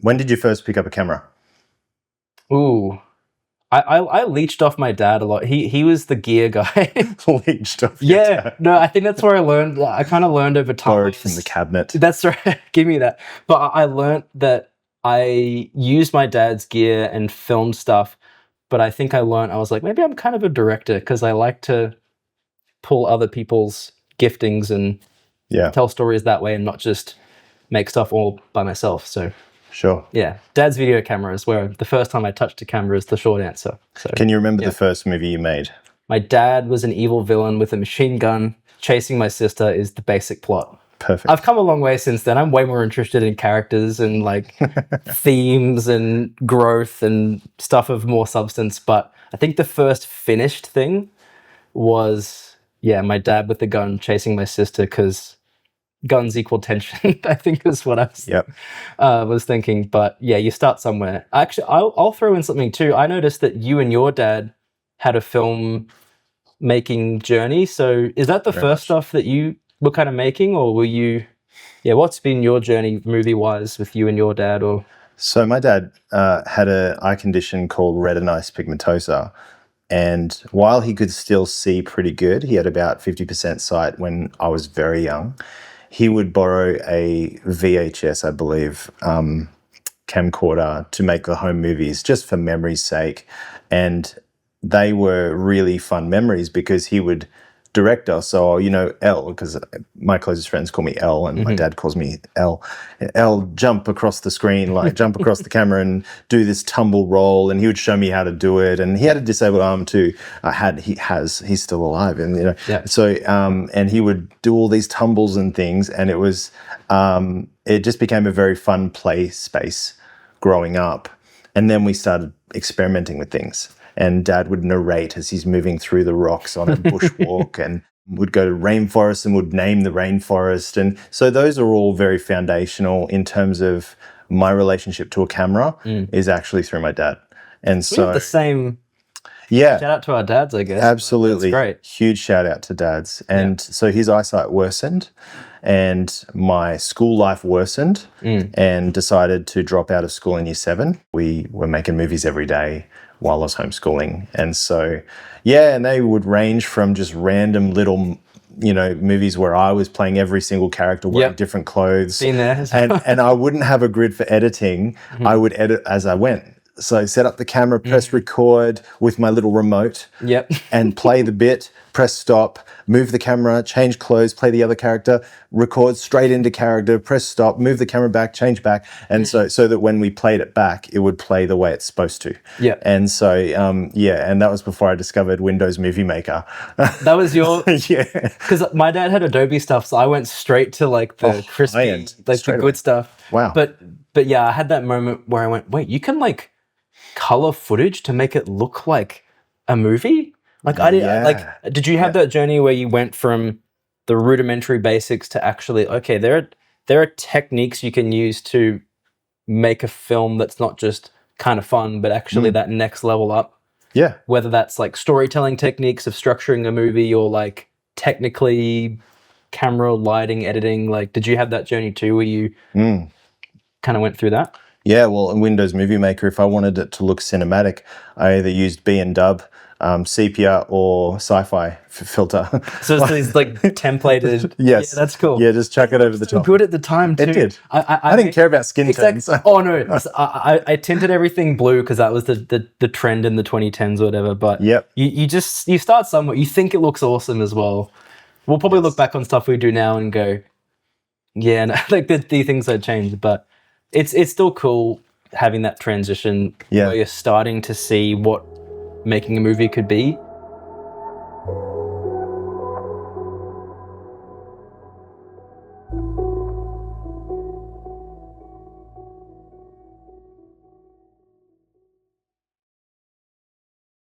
When did you first pick up a camera? Ooh. I leached off my dad a lot. He was the gear guy. Leached off your dad. No, I think that's where I learned. I kind of learned over time. Borrowed from the cabinet. That's right. Give me that. But I learned that I used my dad's gear and filmed stuff. But I think I was like, maybe I'm kind of a director because I like to pull other people's giftings and tell stories that way and not just make stuff all by myself. So. Sure. Yeah. Dad's video cameras were the first time I touched a camera is the short answer. So, can you remember the first movie you made? My dad was an evil villain with a machine gun chasing my sister is the basic plot. Perfect. I've come a long way since then. I'm way more interested in characters and like themes and growth and stuff of more substance. But I think the first finished thing was, my dad with the gun chasing my sister because guns equal tension, I think is what I was thinking. But yeah, you start somewhere. Actually, I'll throw in something too. I noticed that you and your dad had a film making journey. So is that the first stuff that you were kind of making, or were you, what's been your journey movie-wise with you and your dad? Or So my dad had an eye condition called retinitis pigmentosa. And while he could still see pretty good, he had about 50% sight when I was very young. He would borrow a VHS, I believe, camcorder to make the home movies just for memory's sake. And they were really fun memories because he would direct us. So, L, because my closest friends call me L and my dad calls me L. L, jump across the screen, jump across the camera and do this tumble roll. And he would show me how to do it. And he had a disabled arm too. He's still alive. And, so, and he would do all these tumbles and things. And it was, it just became a very fun play space growing up. And then we started experimenting with things. And Dad would narrate as he's moving through the rocks on a bushwalk and would go to rainforest and would name the rainforest. And so those are all very foundational in terms of my relationship to a camera is actually through my dad. And so we have the same. Yeah. Shout out to our dads, I guess. Absolutely. That's great. Huge shout out to dads. And so his eyesight worsened and my school life worsened and decided to drop out of school in year 7. We were making movies every day while I was homeschooling. And so, and they would range from just random little, movies where I was playing every single character wearing different clothes. Been there. and I wouldn't have a grid for editing. I would edit as I went. So set up the camera, press record with my little remote and play the bit, press stop, move the camera, change clothes, play the other character, record straight into character, press stop, move the camera back, change back. And so that when we played it back, it would play the way it's supposed to. Yeah. And so, and that was before I discovered Windows Movie Maker. That was your... Because my dad had Adobe stuff, so I went straight to the crispy, the good stuff. Wow. But I had that moment where I went, wait, you can color footage to make it look like a movie? Did you have that journey where you went from the rudimentary basics to actually, okay, there are techniques you can use to make a film that's not just kind of fun, but actually that next level up? Yeah. Whether that's storytelling techniques of structuring a movie or technically camera, lighting, editing, did you have that journey too where you kind of went through that? Yeah, well, in Windows Movie Maker, if I wanted it to look cinematic, I either used B and Dub, sepia, or sci-fi filter. So it's these templated. Yes. Yeah, that's cool. Yeah, just chuck it over the top. Good at the time too. It did. I didn't care about skin tones. Oh no, I tinted everything blue because that was the trend in the 2010s or whatever. But you start somewhere. You think it looks awesome as well. We'll probably look back on stuff we do now and go, the things I'd change, but. It's still cool having that transition where you're starting to see what making a movie could be.